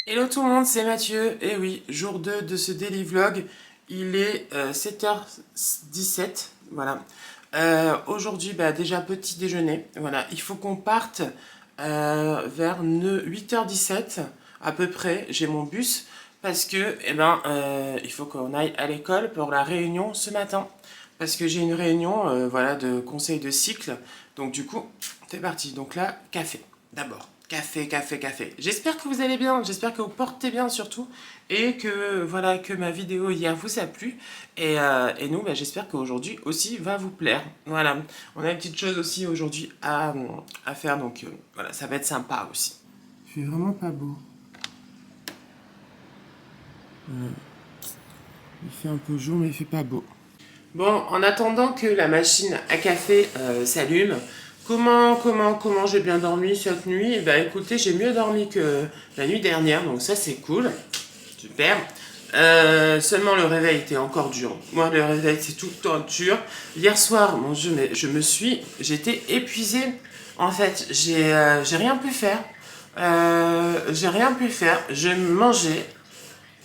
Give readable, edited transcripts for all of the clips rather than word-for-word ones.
Hello tout le monde, c'est Mathieu. Et oui, jour 2 de ce daily vlog. Il est 7h17. Voilà. Aujourd'hui, déjà petit déjeuner. Voilà, il faut qu'on parte vers 8h17 à peu près. J'ai mon bus parce que il faut qu'on aille à l'école pour la réunion ce matin. Parce que j'ai une réunion voilà, de conseil de cycle. Donc du coup, c'est parti. Donc là, café d'abord. Café, café, café. J'espère que vous allez bien, j'espère que vous portez bien surtout et que voilà que ma vidéo hier vous a plu et nous j'espère qu'aujourd'hui aussi va vous plaire. Voilà, on a une petite chose aussi aujourd'hui à faire donc voilà, ça va être sympa aussi. Il fait vraiment pas beau. Il fait un peu jour mais il fait pas beau. Bon, en attendant que la machine à café s'allume, comment j'ai bien dormi cette nuit? Eh ben écoutez, j'ai mieux dormi que la nuit dernière, donc ça c'est cool, super. Seulement le réveil était encore dur. Moi le réveil c'est tout le temps dur. Hier soir, mon Dieu, mais j'étais épuisée. En fait, j'ai rien pu faire. J'ai rien pu faire. Je mangeais,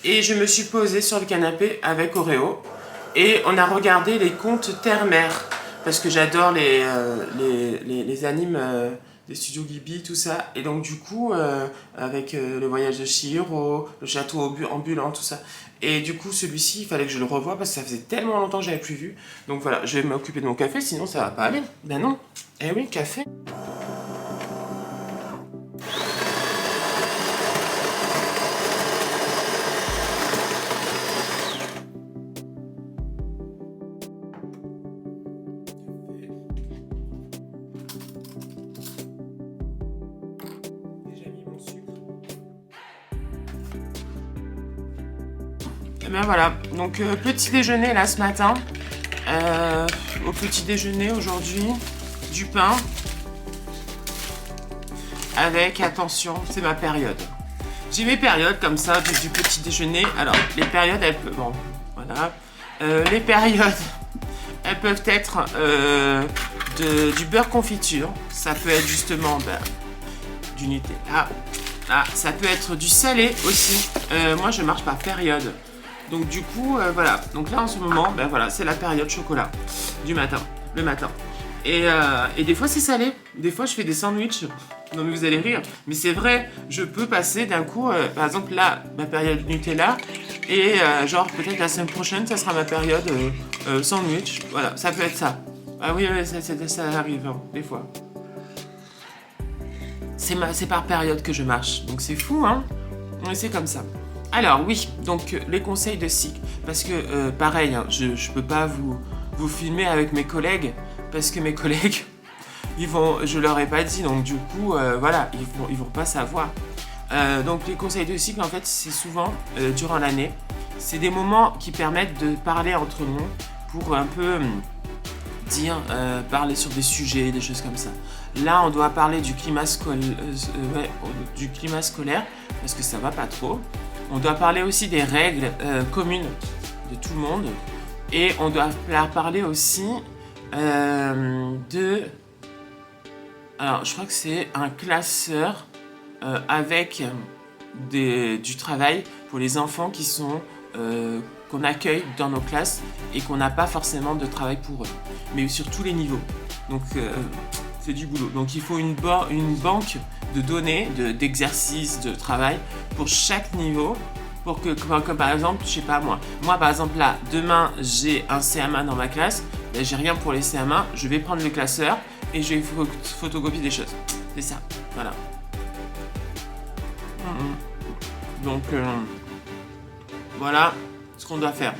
et je me suis posée sur le canapé avec Oreo. Et on a regardé les contes Terre-Mère. Parce que j'adore les animes des studios Ghibli, tout ça. Et donc du coup, avec le voyage de Chihiro, le château ambulant, tout ça. Et du coup, celui-ci, il fallait que je le revoie parce que ça faisait tellement longtemps que j'avais plus vu. Donc voilà, je vais m'occuper de mon café, sinon ça va pas aller. Ben non. Eh oui, café. Déjà mis mon sucre. Et ben voilà, donc petit déjeuner là ce matin. Au petit déjeuner aujourd'hui, du pain avec, attention, c'est ma période. J'ai mes périodes comme ça du petit déjeuner. Alors, les périodes, elles peuvent... Bon, voilà. Les périodes, elles peuvent être du beurre confiture. Ça peut être justement du Nutella. Ah, ça peut être du salé aussi. Moi, je marche par période. Donc du coup, voilà. Donc là, en ce moment, voilà, c'est la période chocolat du matin, le matin. Et des fois, c'est salé. Des fois, je fais des sandwichs. Non, mais vous allez rire. Mais c'est vrai, je peux passer d'un coup, par exemple, là, ma période Nutella. Et genre, peut-être la semaine prochaine, ça sera ma période sandwich. Voilà, ça peut être ça. Ah oui, oui, ça arrive, hein, des fois. C'est par période que je marche. Donc c'est fou, hein? Mais c'est comme ça. Alors oui, donc les conseils de cycle. Parce que pareil, hein, je peux pas vous filmer avec mes collègues. Parce que mes collègues, je leur ai pas dit. Donc du coup, voilà, ils vont pas savoir. Donc les conseils de cycle, en fait, c'est souvent durant l'année. C'est des moments qui permettent de parler entre nous pour un peu parler sur des sujets, des choses comme ça. Là, on doit parler du climat scolaire parce que ça va pas trop. On doit parler aussi des règles communes de tout le monde. Et on doit parler aussi de... Alors, je crois que c'est un classeur avec du travail pour les enfants qui sont... qu'on accueille dans nos classes et qu'on n'a pas forcément de travail pour eux. Mais sur tous les niveaux. Donc, c'est du boulot. Donc, il faut une banque de données, d'exercices, de travail pour chaque niveau. Pour que, comme par exemple, je sais pas moi. Moi, par exemple, là, demain, j'ai un CM1 dans ma classe. Ben, j'ai rien pour les CM1. Je vais prendre le classeur et je vais photocopier des choses. C'est ça. Voilà. Donc, voilà ce qu'on doit faire.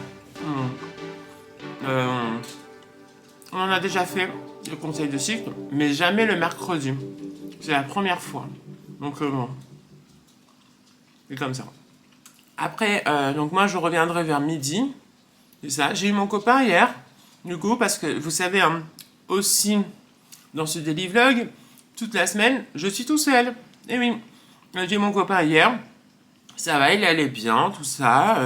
On en a déjà fait le conseil de cycle, mais jamais le mercredi. C'est la première fois. Donc, bon. C'est comme ça. Après, donc moi, je reviendrai vers midi. C'est ça. J'ai eu mon copain hier. Du coup, parce que vous savez, hein, aussi, dans ce daily vlog, toute la semaine, je suis tout seul. Et oui, j'ai eu mon copain hier. Ça va, il allait bien, tout ça.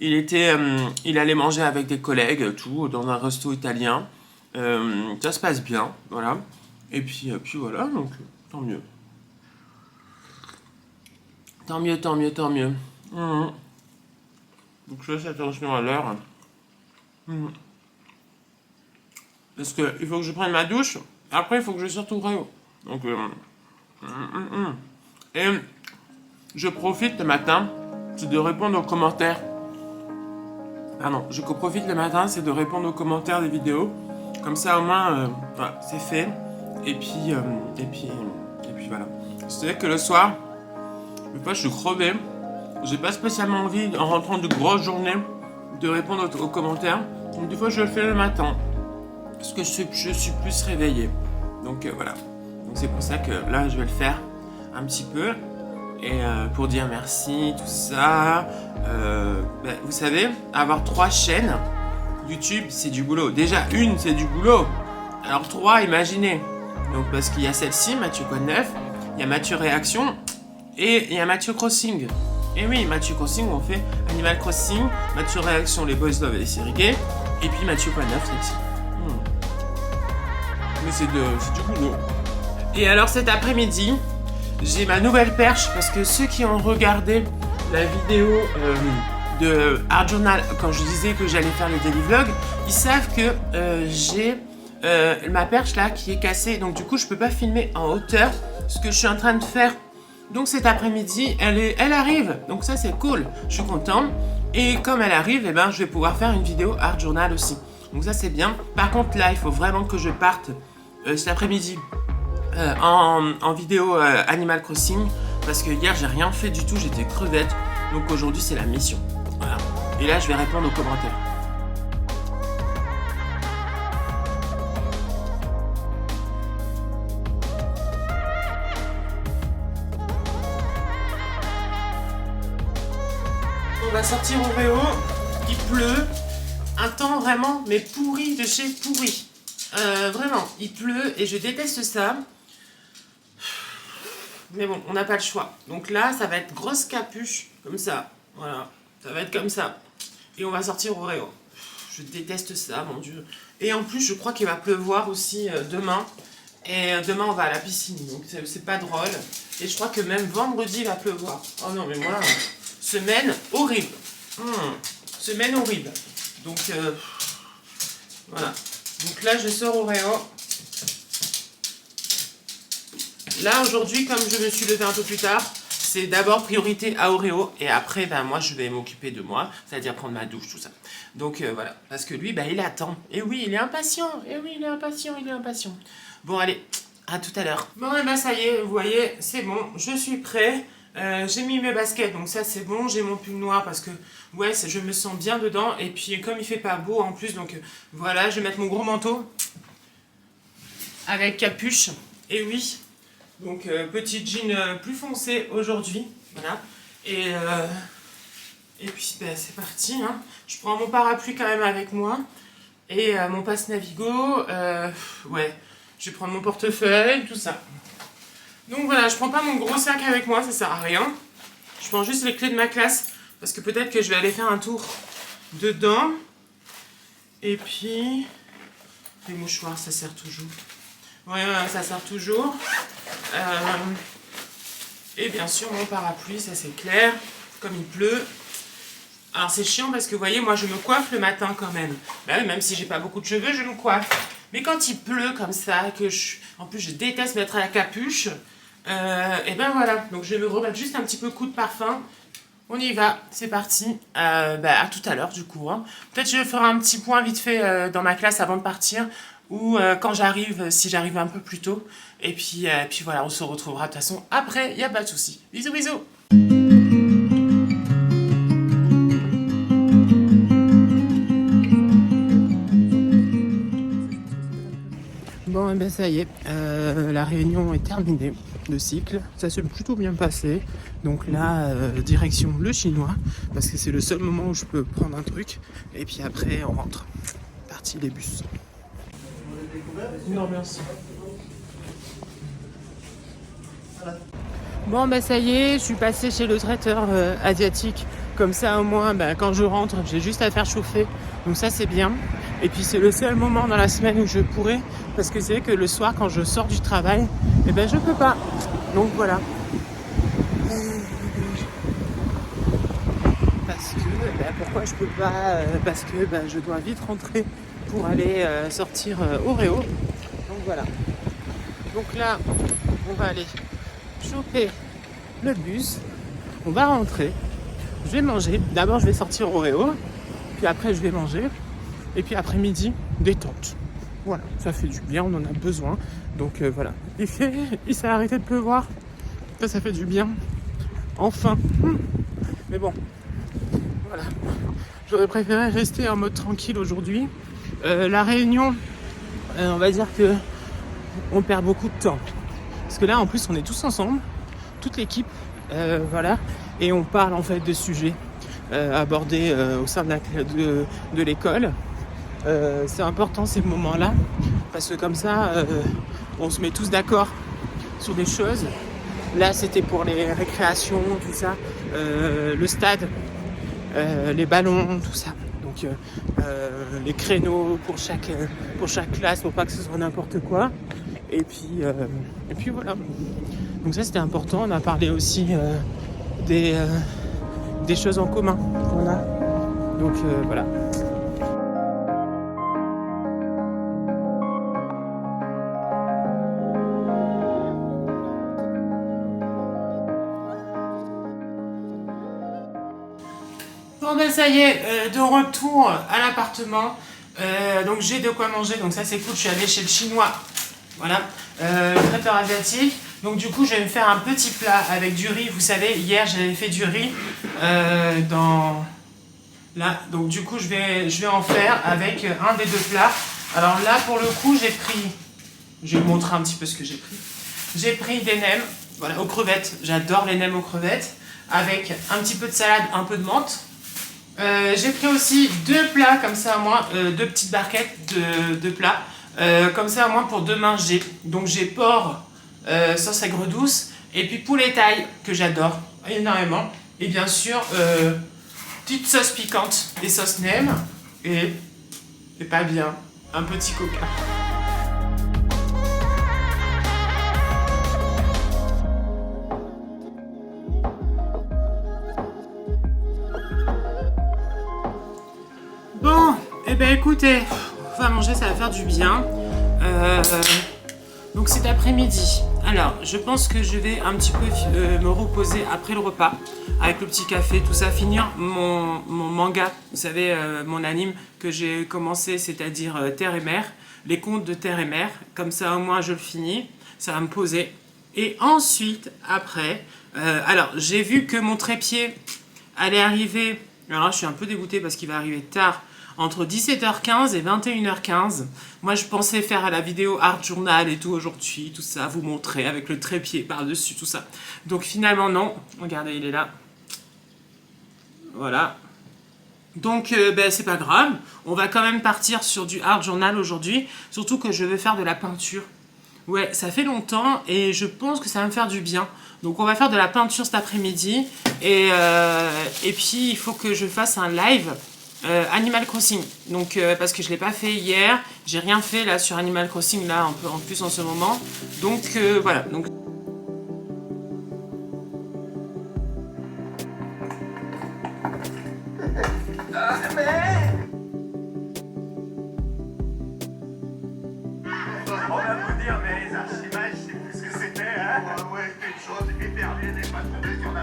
Il allait manger avec des collègues, tout, dans un resto italien. Ça se passe bien, voilà. Et puis voilà, donc tant mieux. Tant mieux, tant mieux, tant mieux. Donc je fasse attention à l'heure. Parce que il faut que je prenne ma douche. Après, il faut que je sorte au rayon. Donc, et je profite le matin, c'est de répondre aux commentaires. Pardon, je profite le matin, c'est de répondre aux commentaires des vidéos. Comme ça, au moins, voilà, c'est fait. Et puis voilà. C'est-à-dire que le soir, des fois, je suis crevé. J'ai pas spécialement envie, en rentrant de grosses journées, de répondre aux commentaires. Donc, des fois, je le fais le matin. Parce que je suis plus réveillé. Donc, voilà. Donc, c'est pour ça que là, je vais le faire un petit peu. Et pour dire merci, tout ça. Vous savez, avoir 3 chaînes YouTube, c'est du boulot. Déjà, une, c'est du boulot. Alors 3, imaginez. Donc, parce qu'il y a celle-ci, Mathieu Code 9. Il y a Mathieu Réaction. Et il y a Mathieu Crossing. Et oui, Mathieu Crossing, on fait Animal Crossing. Mathieu Réaction, les Boys Love et les séries gays. Et puis Mathieu Code 9, celle-ci. Mais c'est du boulot. Et alors, cet après-midi, j'ai ma nouvelle perche parce que ceux qui ont regardé la vidéo de Art Journal quand je disais que j'allais faire le daily vlog, ils savent que j'ai ma perche là qui est cassée, donc du coup je peux pas filmer en hauteur ce que je suis en train de faire. Donc cet après-midi elle arrive, donc ça c'est cool, je suis content. Et comme elle arrive, eh ben, je vais pouvoir faire une vidéo Art Journal aussi, donc ça c'est bien. Par contre là il faut vraiment que je parte cet après-midi en vidéo Animal Crossing, parce que hier j'ai rien fait du tout, j'étais crevette. Donc aujourd'hui c'est la mission. Voilà. Et là je vais répondre aux commentaires. On va sortir au Réo, il pleut, un temps vraiment mais pourri de chez pourri. Vraiment, il pleut et je déteste ça. Mais bon, on n'a pas le choix. Donc là, ça va être grosse capuche, comme ça. Voilà, ça va être comme ça. Et on va sortir au Réo. Je déteste ça, mon Dieu. Et en plus, je crois qu'il va pleuvoir aussi demain. Et demain, on va à la piscine. Donc c'est pas drôle. Et je crois que même vendredi, il va pleuvoir. Oh non, mais moi, semaine horrible. Semaine horrible. Donc, voilà. Donc là, je sors au Réo. Là, aujourd'hui, comme je me suis levée un peu plus tard, c'est d'abord priorité à Oreo. Et après, ben, moi, je vais m'occuper de moi. C'est-à-dire prendre ma douche, tout ça. Donc, voilà. Parce que lui, ben, il attend. Et oui, il est impatient. Et oui, il est impatient, il est impatient. Bon, allez, à tout à l'heure. Bon, et ben, ça y est, vous voyez, c'est bon. Je suis prêt. J'ai mis mes baskets, donc ça, c'est bon. J'ai mon pull noir parce que, ouais, je me sens bien dedans. Et puis, comme il fait pas beau en plus, donc, voilà, je vais mettre mon gros manteau avec capuche. Et oui... Donc, petit jean plus foncé aujourd'hui, voilà. Et puis, ben, c'est parti, hein. Je prends mon parapluie quand même avec moi. Et mon passe Navigo. Ouais, je vais prendre mon portefeuille, tout ça. Donc voilà, je prends pas mon gros sac avec moi, ça sert à rien. Je prends juste les clés de ma classe, parce que peut-être que je vais aller faire un tour dedans. Et puis, les mouchoirs, ça sert toujours. Ouais, ça sert toujours. Et bien sûr, mon parapluie, ça c'est clair, comme il pleut. Alors c'est chiant parce que, vous voyez, moi je me coiffe le matin quand même. Bah oui, même si j'ai pas beaucoup de cheveux, je me coiffe. Mais quand il pleut comme ça, en plus je déteste mettre à la capuche, et ben voilà. Donc je vais me remettre juste un petit peu coup de parfum. On y va, c'est parti. À tout à l'heure du coup. Hein. Peut-être je ferai un petit point vite fait dans ma classe avant de partir. Ou quand j'arrive, si j'arrive un peu plus tôt. Et puis voilà, on se retrouvera de toute façon après, il n'y a pas de souci. Bisous, bisous. Bon, et ben ça y est, la réunion est terminée, le cycle. Ça s'est plutôt bien passé. Donc là, direction le chinois, parce que c'est le seul moment où je peux prendre un truc. Et puis après, on rentre. Parti les bus. Non, merci. Bon, ben ça y est, je suis passée chez le traiteur asiatique. Comme ça, au moins, quand je rentre, j'ai juste à faire chauffer. Donc ça, c'est bien. Et puis, c'est le seul moment dans la semaine où je pourrais. Parce que c'est vrai que le soir, quand je sors du travail, je peux pas. Donc voilà. parce que, pourquoi je peux pas, parce que je dois vite rentrer pour aller sortir Oreo. Donc voilà. Donc là, on va aller choper le bus, on va rentrer, je vais manger. D'abord, je vais sortir Oreo, puis après, je vais manger, et puis après-midi, détente. Voilà, ça fait du bien, on en a besoin. Donc voilà. Il s'est arrêté de pleuvoir. Ça fait du bien. Enfin. Mais bon, voilà. J'aurais préféré rester en mode tranquille aujourd'hui. La réunion, on va dire que on perd beaucoup de temps. Parce que là, en plus, on est tous ensemble, toute l'équipe, voilà. Et on parle en fait de sujets abordés au sein de l'école. C'est important ces moments-là, parce que comme ça, on se met tous d'accord sur des choses. Là, c'était pour les récréations, tout ça, le stade, les ballons, tout ça. Donc, les créneaux pour chaque classe, pour pas que ce soit n'importe quoi. Et puis voilà. Donc ça, c'était important. On a parlé aussi des choses en commun qu'on a. Donc voilà. Bon ça y est, de retour à l'appartement. Donc j'ai de quoi manger, donc ça c'est cool. Je suis allée chez le chinois, voilà, traiteur asiatique. Donc du coup je vais me faire un petit plat avec du riz. Vous savez, hier j'avais fait du riz là. Donc du coup je vais en faire avec un des deux plats. Alors là pour le coup je vais vous montrer un petit peu ce que j'ai pris. J'ai pris des nems, voilà, aux crevettes. J'adore les nems aux crevettes, avec un petit peu de salade, un peu de menthe. J'ai pris aussi deux plats comme ça à moi, deux petites barquettes de plats, comme ça à moi pour demain. J'ai porc sauce aigre douce et puis poulet thaï que j'adore énormément, et bien sûr petite sauce piquante, des sauces nem et pas bien, un petit coca. Bon, et écoutez, on va manger, ça va faire du bien. Donc cet après-midi, alors je pense que je vais un petit peu me reposer après le repas, avec le petit café, tout ça, finir mon manga, vous savez, mon anime que j'ai commencé, c'est-à-dire Terre et Mer, les contes de Terre et Mer, comme ça au moins je le finis, ça va me poser. Et ensuite, après, alors j'ai vu que mon trépied allait arriver. Alors là, je suis un peu dégoûtée parce qu'il va arriver tard, entre 17h15 et 21h15. Moi, je pensais faire la vidéo Art Journal et tout aujourd'hui, tout ça, vous montrer avec le trépied par-dessus, tout ça. Donc finalement, non. Regardez, il est là. Voilà. Donc, c'est pas grave. On va quand même partir sur du Art Journal aujourd'hui. Surtout que je vais faire de la peinture. Ouais, ça fait longtemps et je pense que ça va me faire du bien. Donc on va faire de la peinture cet après-midi. Et puis il faut que je fasse un live Animal Crossing. Donc parce que je ne l'ai pas fait hier. J'ai rien fait là sur Animal Crossing là en plus en ce moment. Donc voilà. Donc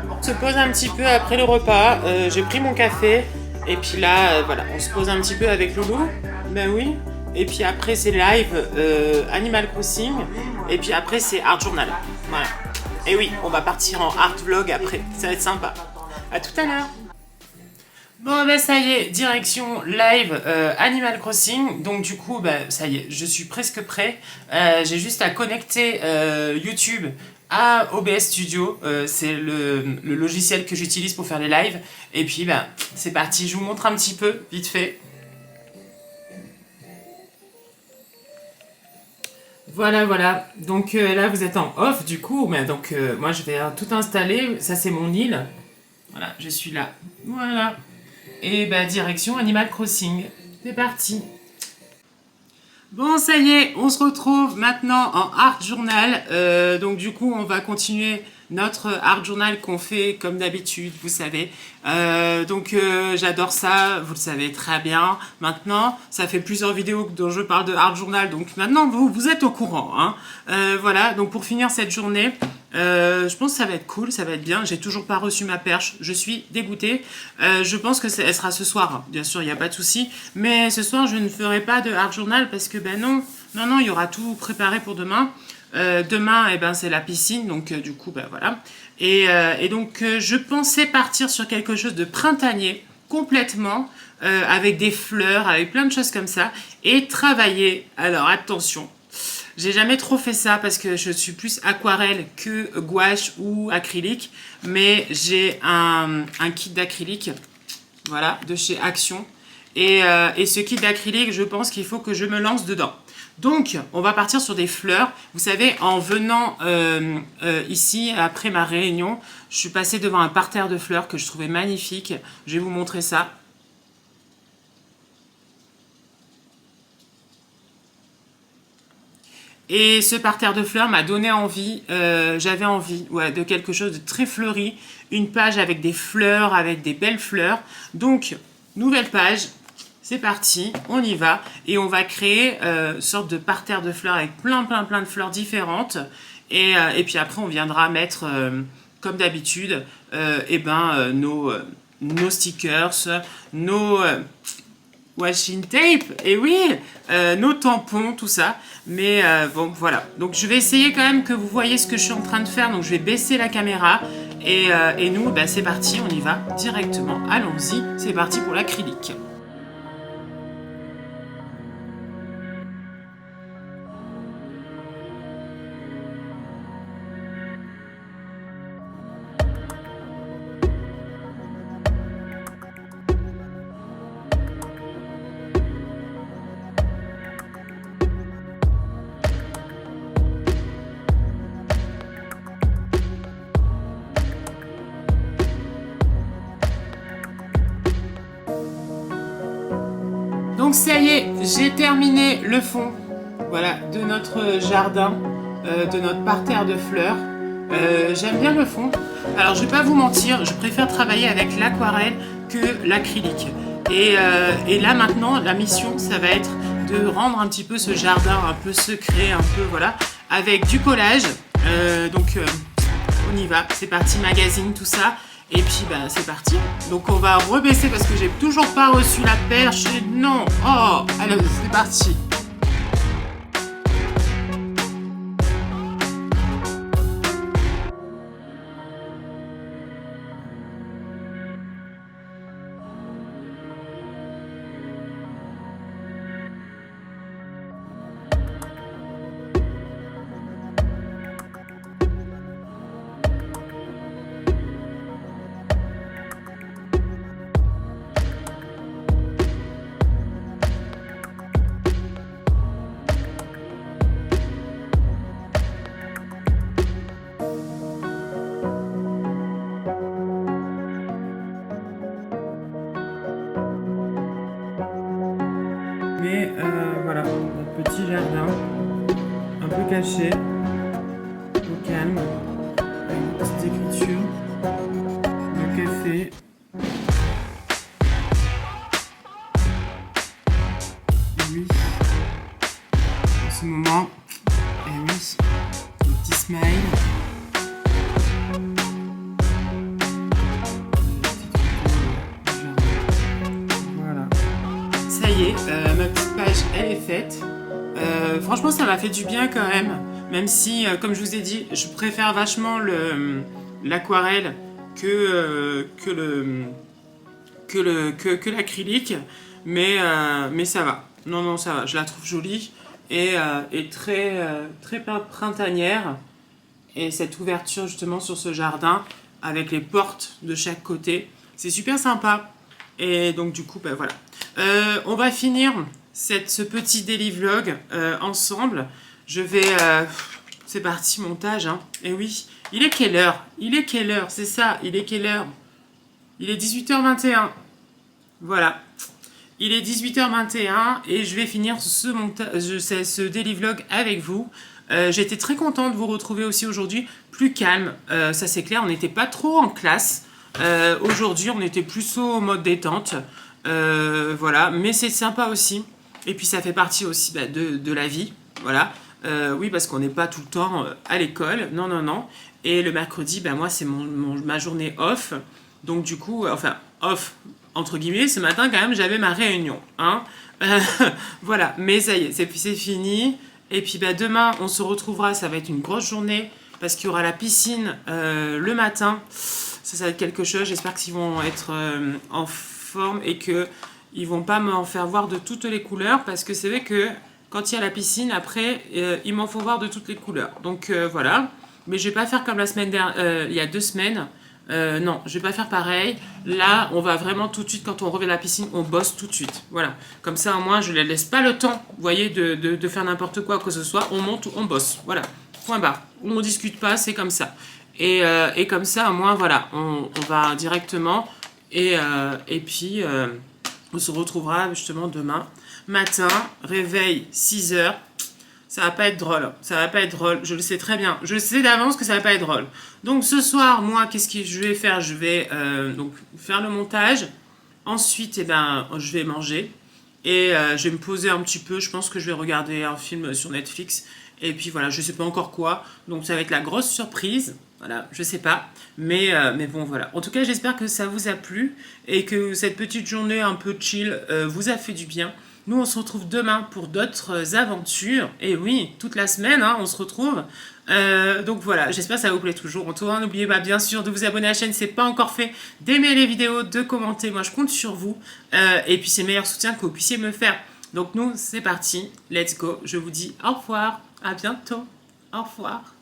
on se pose un petit peu après le repas. J'ai pris mon café. Et puis là, voilà, on se pose un petit peu avec Loulou. Ben oui. Et puis après, c'est live Animal Crossing. Et puis après, c'est Art Journal. Voilà. Et oui, on va partir en art vlog après. Ça va être sympa. À tout à l'heure. Bon, ça y est, direction live Animal Crossing. Donc du coup, ça y est, je suis presque prêt. J'ai juste à connecter YouTube à OBS Studio. C'est le logiciel que j'utilise pour faire les lives. Et puis, c'est parti. Je vous montre un petit peu, vite fait. Voilà. Donc là, vous êtes en off, du coup. Donc, moi, je vais tout installer. Ça, c'est mon île. Voilà, je suis là. Voilà. Et direction Animal Crossing. C'est parti. Bon, ça y est, on se retrouve maintenant en Art Journal. Donc du coup, on va continuer notre art journal qu'on fait comme d'habitude, vous savez. Donc j'adore ça, vous le savez très bien. Maintenant, ça fait plusieurs vidéos dont je parle de art journal, donc maintenant vous êtes au courant. Hein. Voilà, donc pour finir cette journée, je pense que ça va être cool, ça va être bien. J'ai toujours pas reçu ma perche, je suis dégoûtée. Je pense que elle sera ce soir, bien sûr, il n'y a pas de souci. Mais ce soir, je ne ferai pas de art journal parce que ben non, il y aura tout préparé pour demain. Demain, eh ben, c'est la piscine, donc du coup, ben voilà. Et donc, je pensais partir sur quelque chose de printanier, complètement, avec des fleurs, avec plein de choses comme ça, et travailler. Alors, attention, j'ai jamais trop fait ça parce que je suis plus aquarelle que gouache ou acrylique, mais j'ai un kit d'acrylique, voilà, de chez Action. Et ce kit d'acrylique, je pense qu'il faut que je me lance dedans. Donc, on va partir sur des fleurs. Vous savez, en venant ici, après ma réunion, je suis passée devant un parterre de fleurs que je trouvais magnifique. Je vais vous montrer ça. Et ce parterre de fleurs m'a donné envie, j'avais envie de quelque chose de très fleuri. Une page avec des fleurs, avec des belles fleurs. Donc, nouvelle page. C'est parti, on y va et on va créer une sorte de parterre de fleurs avec plein de fleurs différentes et puis après on viendra mettre comme d'habitude nos stickers, nos washing tape et oui, nos tampons, tout ça. Mais bon voilà, donc je vais essayer quand même que vous voyez ce que je suis en train de faire, donc je vais baisser la caméra et nous ben, c'est parti, on y va directement, allons-y, c'est parti pour l'acrylique. Donc ça y est, j'ai terminé le fond, voilà, de notre jardin, de notre parterre de fleurs. J'aime bien le fond. Alors je vais pas vous mentir, je préfère travailler avec l'aquarelle que l'acrylique. Et là maintenant, la mission, ça va être de rendre un petit peu ce jardin un peu secret, un peu voilà, avec du collage. On y va, c'est parti, magazine, tout ça. Et puis bah c'est parti. Donc on va rebaisser parce que j'ai toujours pas reçu la perche. Et non. Oh, allez, c'est parti. Mais voilà, notre petit jardin, un peu caché, au calme, avec une petite écriture, le café. Et oui, en ce moment, et oui, le petit smile. Ça y est, ma petite page elle est faite. Franchement ça m'a fait du bien quand même si comme je vous ai dit je préfère vachement l'aquarelle que l'acrylique, mais ça va. Non ça va, je la trouve jolie et très printanière. Et cette ouverture justement sur ce jardin avec les portes de chaque côté, c'est super sympa. Et donc du coup, ben voilà. On va finir ce petit daily vlog ensemble. Je vais... c'est parti, montage. Hein. Et oui, il est quelle heure? Il est quelle heure? C'est ça, il est quelle heure? Il est 18h21. Voilà. Il est 18h21 et je vais finir ce daily vlog avec vous. J'étais très contente de vous retrouver aussi aujourd'hui, plus calme, ça c'est clair, on n'était pas trop en classe. Aujourd'hui, on était plus au mode détente, voilà, mais c'est sympa aussi. Et puis ça fait partie aussi de la vie, voilà. Oui, parce qu'on n'est pas tout le temps à l'école, non, non, non. Et le mercredi, moi, c'est ma journée off. Donc du coup, enfin, off, entre guillemets, ce matin, quand même, j'avais ma réunion. Hein. Voilà, mais ça y est, c'est fini. Et puis demain, on se retrouvera, ça va être une grosse journée, parce qu'il y aura la piscine le matin. Ça va être quelque chose, j'espère qu'ils vont être en forme et qu'ils vont pas m'en faire voir de toutes les couleurs, parce que c'est vrai que quand il y a la piscine, après, il m'en faut voir de toutes les couleurs. Donc voilà. Mais je vais pas faire comme la semaine dernière, il y a 2 semaines. Non, je vais pas faire pareil. Là, on va vraiment tout de suite, quand on revient à la piscine, on bosse tout de suite. Voilà. Comme ça, au moins, je ne les laisse pas le temps, vous voyez, de faire n'importe quoi que ce soit. On monte, on bosse. Voilà. Point barre. On ne discute pas, c'est comme ça. Et comme ça, au moins, voilà, on va directement. Et puis, on se retrouvera justement demain matin, réveil 6 heures. Ça va pas être drôle, ça va pas être drôle, je le sais très bien, je sais d'avance que ça va pas être drôle. Donc ce soir, moi, qu'est-ce que je vais faire? Je vais donc faire le montage, ensuite, je vais manger, et je vais me poser un petit peu, je pense que je vais regarder un film sur Netflix, et puis voilà, je sais pas encore quoi, donc ça va être la grosse surprise, voilà, je sais pas, mais bon voilà. En tout cas, j'espère que ça vous a plu, et que cette petite journée un peu chill vous a fait du bien. Nous, on se retrouve demain pour d'autres aventures. Et oui, toute la semaine, hein, on se retrouve. Donc voilà, j'espère que ça vous plaît toujours. En tout cas, n'oubliez pas bien sûr de vous abonner à la chaîne si ce n'est pas encore fait, d'aimer les vidéos, de commenter. Moi, je compte sur vous. Et puis, c'est le meilleur soutien que vous puissiez me faire. Donc nous, c'est parti. Let's go. Je vous dis au revoir. À bientôt. Au revoir.